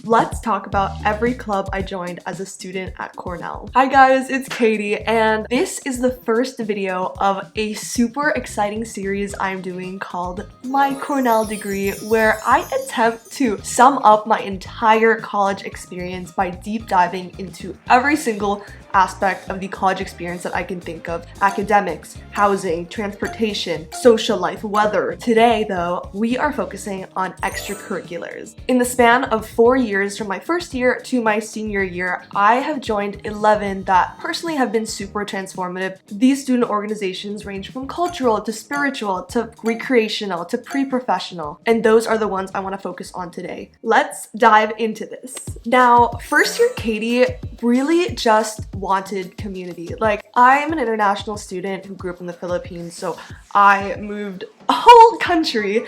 let's talk about every club I joined as a student at Cornell. Hi guys, it's Katie, and this is the first video of a super exciting series I'm doing called My Cornell Degree, where I attempt to sum up my entire college experience by deep diving into every single aspect of the college experience that I can think of. Academics, housing, transportation, social life, weather. Today though, we are focusing on extracurriculars. In the span of 4 years from my first year to my senior year, I have joined 11 that personally have been super transformative. These student organizations range from cultural to spiritual to recreational to pre-professional, and those are the ones I want to focus on today. Let's dive into this. Now, first year Katie really just wanted community. Like, I'm an international student who grew up in the Philippines, so I moved a whole country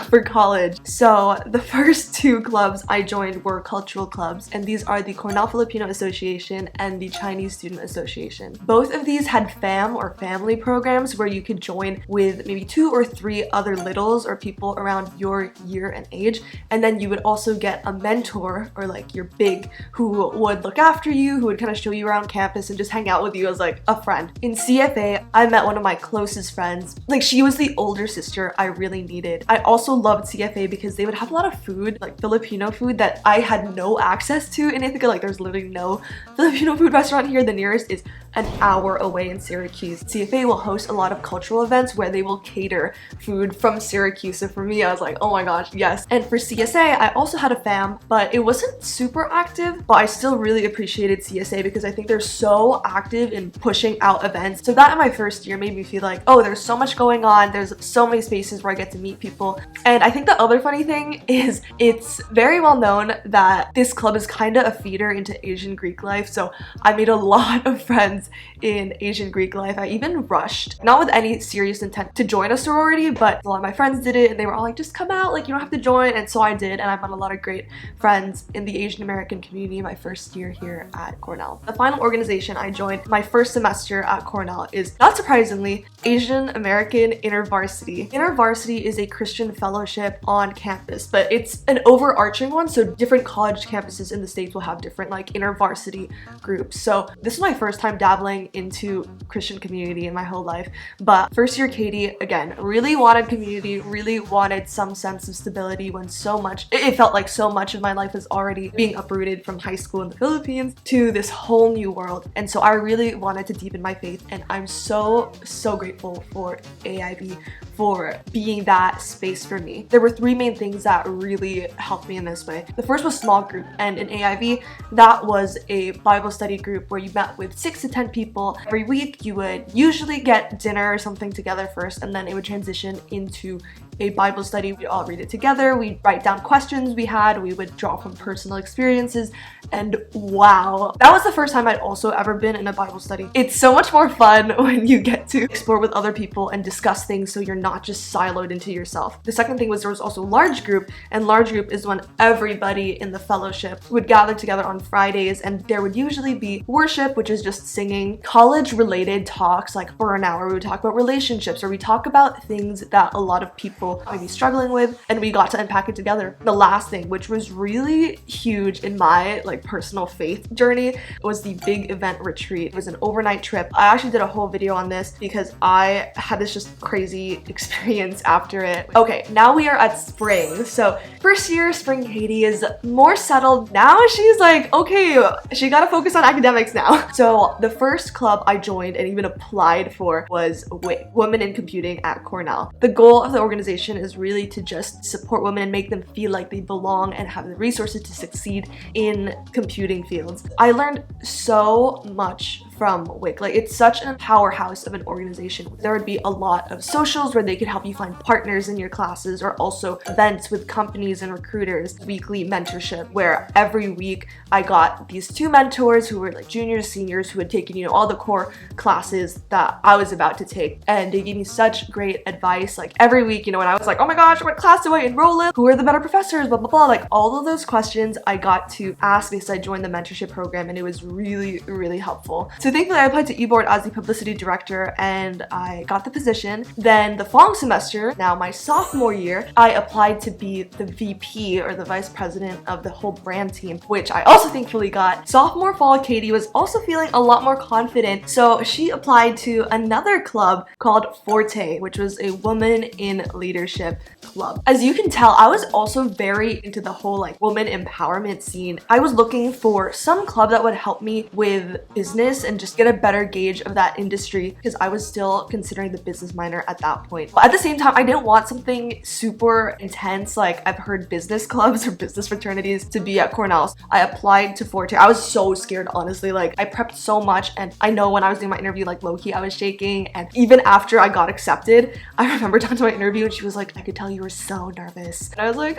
for college. So the first two clubs I joined were cultural clubs, and these are the Cornell Filipino Association and the Chinese Student Association. Both of these had fam or family programs where you could join with maybe 2 or 3 other littles or people around your year and age, and then you would also get a mentor or like your big who would look after you, who would kind of show you around campus and just hang out with you as like a friend. In CFA, I met one of my closest friends. Like, she was the older sister I really needed. I also loved CFA because they would have a lot of food, like Filipino food, that I had no access to in Ithaca. Like, there's literally no Filipino food restaurant here. The nearest is an hour away in Syracuse. CFA will host a lot of cultural events where they will cater food from Syracuse. So for me, I was like, oh my gosh, yes. And for CSA, I also had a fam, but it wasn't super active, but I still really appreciated CSA because I think they're so active in pushing out events. So that in my first year made me feel like, oh, there's so much going on. There's so many spaces where I get to meet people. And I think the other funny thing is it's very well known that this club is kind of a feeder into Asian Greek life. So I made a lot of friends in Asian Greek life. I even rushed, not with any serious intent to join a sorority, but a lot of my friends did it and they were all like, just come out, like you don't have to join. And so I did, and I met a lot of great friends in the Asian American community my first year here at Cornell. The final organization I joined my first semester at Cornell is, not surprisingly, Asian American Intervarsity. Intervarsity is a Christian fellowship on campus, but it's an overarching one, so different college campuses in the States will have different like intervarsity groups. So this is my first time dabbling into Christian community in my whole life, but first year Katie, again, really wanted community, really wanted some sense of stability when it felt like so much of my life was already being uprooted from high school in the Philippines to this whole new world. And so I really wanted to deepen my faith, and I'm so grateful for AAIV for being that space for me. There were 3 main things that really helped me in this way. The first was small group, and in AIV, that was a Bible study group where you met with 6 to 10 people. Every week, you would usually get dinner or something together first, and then it would transition into a Bible study. We'd all read it together, we'd write down questions we had, we would draw from personal experiences, and wow, that was the first time I'd also ever been in a Bible study. It's so much more fun when you get to explore with other people and discuss things so you're not just siloed into yourself. The second thing was there was also large group, and large group is when everybody in the fellowship would gather together on Fridays, and there would usually be worship, which is just singing, college related talks, like for an hour we would talk about relationships, or we talk about things that a lot of people might be struggling with, and we got to unpack it together. The last thing, which was really huge in my like personal faith journey, was the big event retreat. It was an overnight trip. I actually did a whole video on this because I had this just crazy experience after it. Okay, now we are at spring. So first year spring Katie is more settled. Now she's like, okay, she gotta focus on academics now. So the first club I joined and even applied for was WICC, Women in Computing at Cornell. The goal of the organization is really to just support women and make them feel like they belong and have the resources to succeed in computing fields. I learned so much from WICC. Like, it's such a powerhouse of an organization. There would be a lot of socials where they could help you find partners in your classes, or also events with companies and recruiters, weekly mentorship, where every week I got these 2 mentors who were like juniors, seniors, who had taken, you know, all the core classes that I was about to take, and they gave me such great advice. Like every week, you know, when I was like, oh my gosh, what class do I enroll in? Who are the better professors? Blah, blah, blah. Like all of those questions I got to ask because I joined the mentorship program, and it was really, really helpful. To thankfully I applied to eBoard as the publicity director and I got the position. Then the following semester, now my sophomore year, I applied to be the VP or the vice president of the whole brand team, which I also thankfully got. Sophomore fall, Katie was also feeling a lot more confident, so she applied to another club called Forté, which was a woman in leadership club. As you can tell, I was also very into the whole like woman empowerment scene. I was looking for some club that would help me with business and just get a better gauge of that industry because I was still considering the business minor at that point. But at the same time, I didn't want something super intense like I've heard business clubs or business fraternities to be at Cornell. I applied to Forté. I was so scared, honestly. Like I prepped so much, and I know when I was doing my interview, like low-key I was shaking, and even after I got accepted, I remember talking to my interview and she was like, I could tell you were so nervous. And I was like,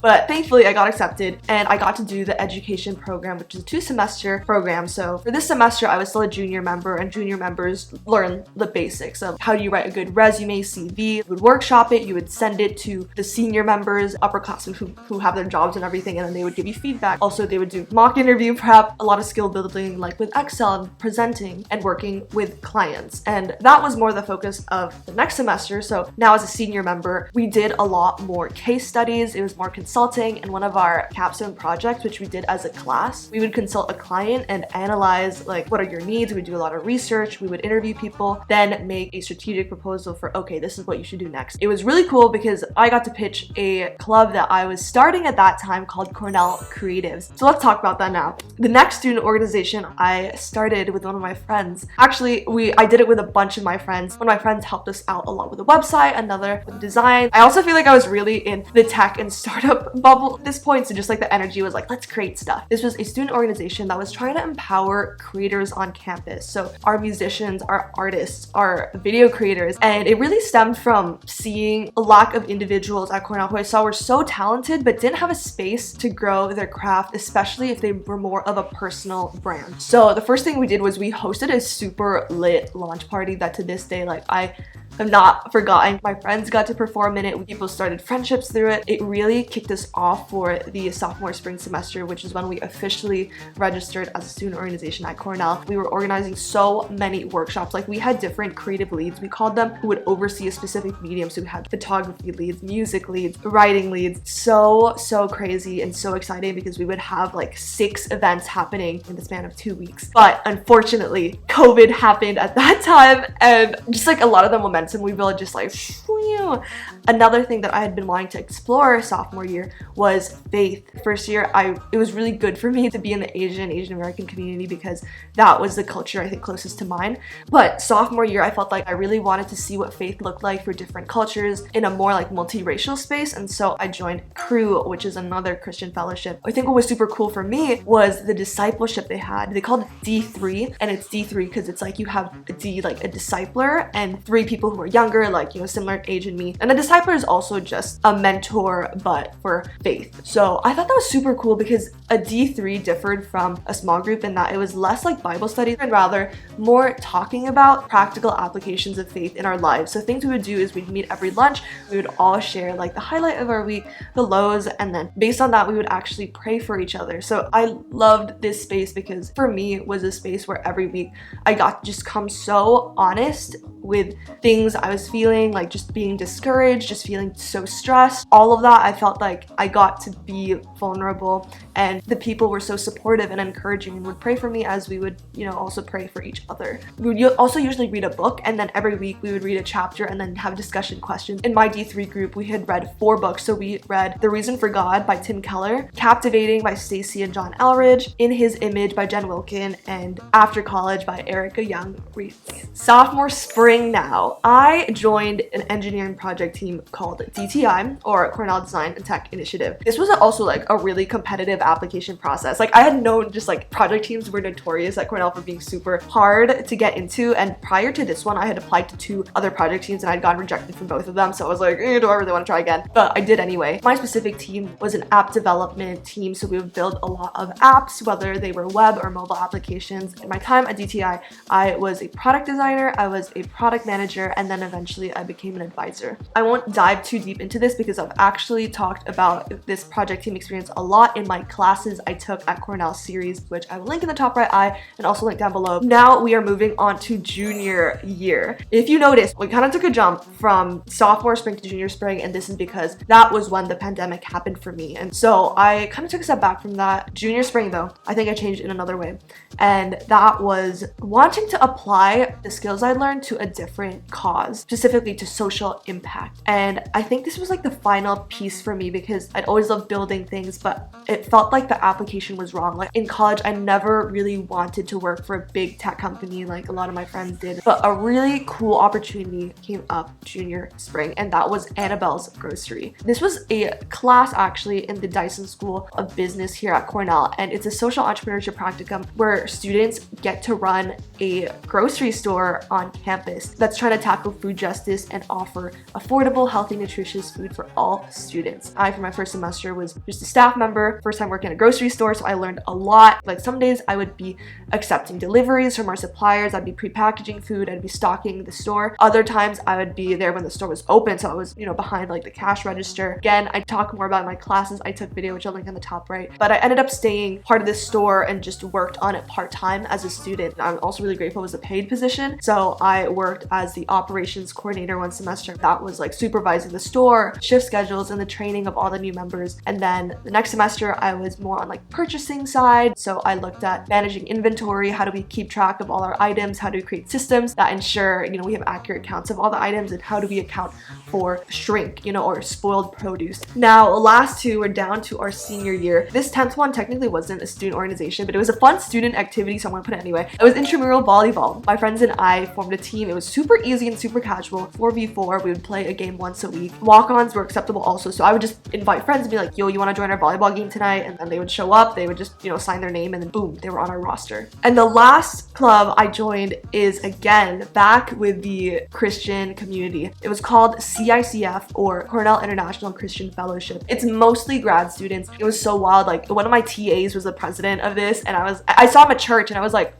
but thankfully I got accepted and I got to do the education program, which is a 2-semester program. So for this semester, I was still a junior member, and junior members learn the basics of how do you write a good resume, CV. You would workshop it, you would send it to the senior members, upperclassmen who have their jobs and everything, and then they would give you feedback. Also, they would do mock interview prep, a lot of skill building like with Excel and presenting and working with clients. And that was more the focus of the next semester. So now as a senior member, we did a lot more case studies. It was more consulting, and one of our capstone projects, which we did as a class, we would consult a client and analyze like what are your needs. We would do a lot of research, we would interview people, then make a strategic proposal for, okay, this is what you should do next. It was really cool because I got to pitch a club that I was starting at that time called Cornell Creatives. So let's talk about that now. The next student organization I started with one of my friends. Actually, I did it with a bunch of my friends. One of my friends helped us out a lot with the website, another with design. I also feel like I was really in the tech and startup bubble at this point, so just like the energy was like, let's create stuff. This was a student organization that was trying to empower creators on campus. So our musicians, our artists, our video creators, and it really stemmed from seeing a lack of individuals at Cornell who I saw were so talented but didn't have a space to grow their craft, especially if they were more of a personal brand. So the first thing we did was we hosted a super lit launch party that to this day, like I have not forgotten. My friends got to perform in it. People started friendships through it. It really kicked us off for the sophomore spring semester, which is when we officially registered as a student organization at Cornell. We were organizing so many workshops. Like we had different creative leads, we called them, who would oversee a specific medium. So we had photography leads, music leads, writing leads. So crazy and so exciting because we would have like 6 events happening in the span of 2 weeks. But unfortunately, COVID happened at that time, and just like a lot of the momentum we built just like whew. Another thing that I had been wanting to explore sophomore year was faith. First year, it was really good for me to be in the Asian American community because that was the culture I think closest to mine. But sophomore year, I felt like I really wanted to see what faith looked like for different cultures in a more like multiracial space, and so I joined Crew, which is another Christian fellowship. I think what was super cool for me was the discipleship they had. They called it D3, and it's D3 because it's like you have a D, like a discipler, and 3 people who are younger, like, you know, similar age in me. And a discipler is also just a mentor, but for faith. So I thought that was super cool because a D3 differed from a small group in that it was less like Bible study and rather more talking about practical applications of faith in our lives. So things we would do is we'd meet every lunch, we would all share like the highlight of our week, the lows, and then based on that, we would actually pray for each other. So I loved this space because for me, it was a space where every week I got to just come so honest with things I was feeling, like just being discouraged, just feeling so stressed. All of that, I felt like I got to be vulnerable, and the people were so supportive and encouraging and would pray for me as we would, you know, also pray for each other. We would also usually read a book, and then every week we would read a chapter and then have discussion questions. In my D3 group, we had read 4 books. So we read The Reason for God by Tim Keller, Captivating by Stacy and John Elridge, In His Image by Jen Wilkin, and After College by Erica Young Reese. Sophomore spring now, I joined an engineering project team called DTI, or Cornell Design and Tech Initiative. This was also like a really competitive application process. Like I had known just like project teams were notorious at Cornell for being super hard to get into, and prior to this one, I had applied to 2 other project teams and I'd gotten rejected from both of them. So I was like, do I really want to try again? But I did anyway. My specific team was an app development team, so we would build a lot of apps, whether they were web or mobile applications. In my time at DTI, I was a product designer, I was a product manager, and then eventually I became an advisor. I won't dive too deep into this because I've actually talked about this project team experience a lot in my classes I took at Cornell series, which I will link in the top right eye and also link down below. Now we are moving on to junior year. If you notice, we kind of took a jump from sophomore spring to junior spring, and this is because that was when the pandemic happened for me. And so I kind of took a step back from that. Junior spring though, I think I changed in another way. And that was wanting to apply the skills I learned to a different cause, specifically to social impact. And I think this was like the final piece for me because I'd always loved building things, but it felt like the application was wrong. Like in college, I never really wanted to work for a big tech company like a lot of my friends did, but a really cool opportunity came up junior spring, and that was Anabel's grocery. This was a class actually in the Dyson School of Business here at Cornell, and it's a social entrepreneurship practicum where students get to run a grocery store on campus that's trying to tackle food justice and offer affordable, healthy, nutritious food for all students. I, for my first semester, was just a staff member, first time working at a grocery store, so I learned a lot. Like some days I would be accepting deliveries from our suppliers, I'd be pre-packaging food, I'd be stocking the store. Other times I would be there when the store was open, so I was, behind like the cash register. Again, I talk more about my classes I took video, which I'll link on the top right, but I ended up staying part of this store and just worked on it part-time as a student. I'm also really grateful it was a paid position, so I worked as the operations coordinator one semester. That was like supervising the store, shift schedules, and the training of all the new members. And then the next semester I was more on like purchasing side, so I looked at managing inventory, how do we keep track of all our items, how do we create systems that ensure we have accurate counts of all the items, and how do we account for shrink, or spoiled produce. Now last two, we're down to our senior year. This 10th one technically wasn't a student organization, but it was a fun student activity, so I'm gonna put it anyway. It was Intramural Volleyball. My friends and I formed a team. It was super easy and super casual. 4v4, we would play a game once a week. Walk-ons were acceptable also, so I would just invite friends and be like, yo, you want to join our volleyball game tonight? And then they would show up, they would just sign their name, and then boom, they were on our roster. And the last club I joined is again back with the Christian community. It was called CICF, or Cornell International Christian Fellowship. It's mostly grad students. It was so wild. Like one of my TAs was the president of this, and I saw him at church and I was like,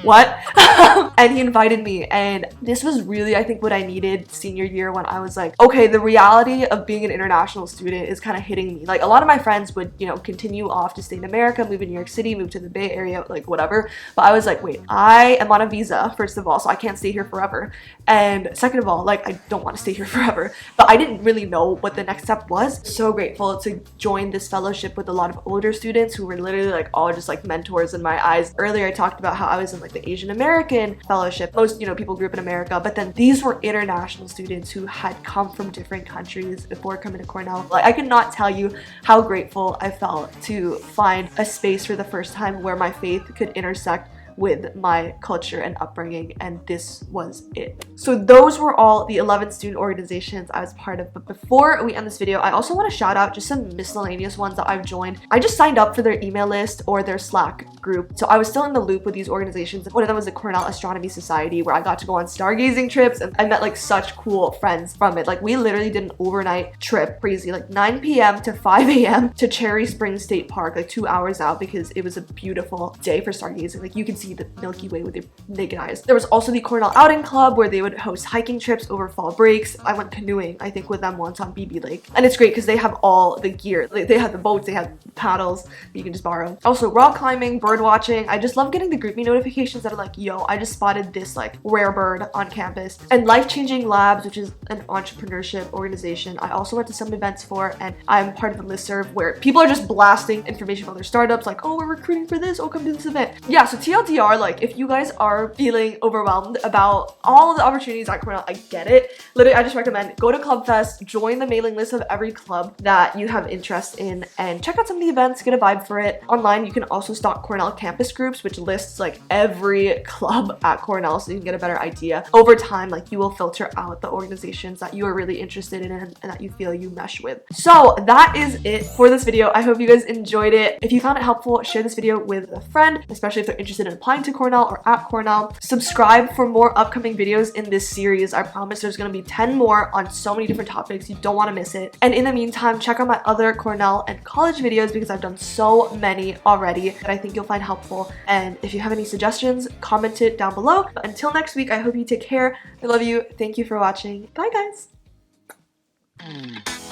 what? And he invited me, and this was really, I think, what I needed senior year, when I was like, okay, the reality of being an international student is kind of hitting me. Like a lot of my friends would, continue off to stay in America, move in New York City, move to the Bay Area, like whatever. But I was like, wait, I am on a visa, first of all, so I can't stay here forever. And second of all, like I don't want to stay here forever. But I didn't really know what the next step was. So grateful to join this fellowship with a lot of older students who were literally like all just like mentors in my eyes. Earlier I talked about how I was in like the Asian American fellowship. Most people grew up in America, but then these were international students who had come from different countries before coming to Cornell. Like I could not tell you how grateful I felt to find a space for the first time where my faith could intersect with my culture and upbringing, and this was it. So those were all the 11 student organizations I was part of. But before we end this video, I also want to shout out just some miscellaneous ones that I've joined. I just signed up for their email list or their Slack group, so I was still in the loop with these organizations. One of them was the Cornell Astronomy Society, where I got to go on stargazing trips, and I met like such cool friends from it. Like we literally did an overnight trip, crazy, like 9 p.m. to 5 a.m. to Cherry Springs State Park, like 2 hours out, because it was a beautiful day for stargazing. Like you could see the Milky Way with your naked eyes. There was also the Cornell Outing Club, where they would host hiking trips over fall breaks. I went canoeing, I think, with them once on BB Lake, and it's great because they have all the gear. They have the boats, they have paddles that you can just borrow. Also rock climbing, bird watching. I just love getting the GroupMe notifications that are like, yo, I just spotted this like rare bird on campus. And Life Changing Labs, which is an entrepreneurship organization, I also went to some events for, and I'm part of the listserv where people are just blasting information about their startups, like, oh, we're recruiting for this, oh, come to this event. Yeah, so TLDR, like if you guys are feeling overwhelmed about all of the opportunities at Cornell, I get it. Literally, I just recommend go to Club Fest, join the mailing list of every club that you have interest in, and check out some of the events, get a vibe for it. Online, you can also stalk Cornell campus groups, which lists like every club at Cornell, so you can get a better idea. Over time, like you will filter out the organizations that you are really interested in and that you feel you mesh with. So that is it for this video. I hope you guys enjoyed it. If you found it helpful, share this video with a friend, especially if they're interested in applying to Cornell or at Cornell. Subscribe for more upcoming videos in this series. I promise there's going to be 10 more on so many different topics. You don't want to miss it. And in the meantime, check out my other Cornell and college videos because I've done so many already that I think you'll find helpful. And if you have any suggestions, comment it down below. But until next week, I hope you take care. I love you. Thank you for watching. Bye, guys.